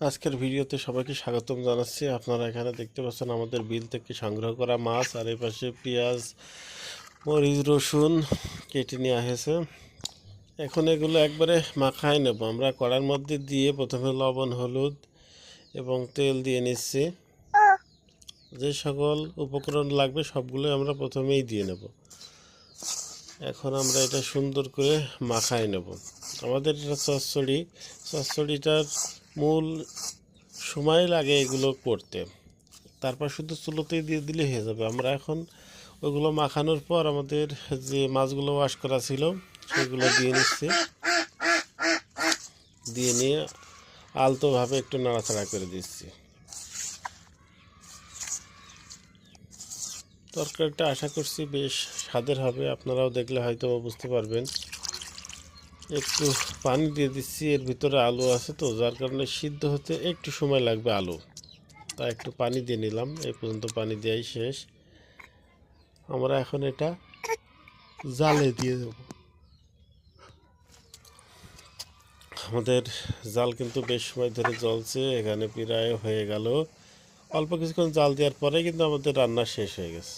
আজকের ভিডিওতে সবাইকে স্বাগতম জানাচ্ছি। আপনারা এখানে দেখতে পাচ্ছেন আমাদের বিল থেকে সংগ্রহ করা মাছ, আর এই পাশে পেঁয়াজ, মরিচ, রসুন কেটে নেওয়া হয়েছে। এখন এগুলো একবারে মাখায় নেব। আমরা কড়ার মধ্যে দিয়ে প্রথমে লবণ, হলুদ এবং তেল দিয়ে নিচ্ছি। যে সকল উপকরণ লাগবে সবগুলো আমরা প্রথমেই দিয়ে নেব। এখন আমরা এটা সুন্দর করে মাখায় নেব। আমাদের এটা চচ্চড়িটার মূল সময় লাগে এগুলো করতে, তারপর শুধু চুলোতেই দিয়ে দিলে হয়ে যাবে। আমরা এখন ওইগুলো মাখানোর পর আমাদের যে মাছগুলো ওয়াশ করা ছিল সেগুলো দিয়ে নিচ্ছি। দিয়ে নিয়ে আলতোভাবে একটু নাড়াচাড়া করে দিচ্ছি। তরকারিটা আশা করছি বেশ স্বাদের হবে, আপনারাও দেখলে হয়তো বুঝতে পারবেন। একটু পানি দিয়ে দিচ্ছি, এর ভিতরে আলু আছে তো যার কারণে সিদ্ধ হতে একটু সময় লাগবে আলু, তা একটু পানি দিয়ে নিলাম। এই পর্যন্ত পানি দেওয়াই শেষ। আমরা এখন এটা জালে দিয়ে দেব। আমাদের জাল কিন্তু বেশ সময় ধরে জ্বলছে, এখানে প্রায় হয়ে গেল। অল্প কিছুক্ষণ জাল দেওয়ার পরে কিন্তু আমাদের রান্না শেষ হয়ে গেছে।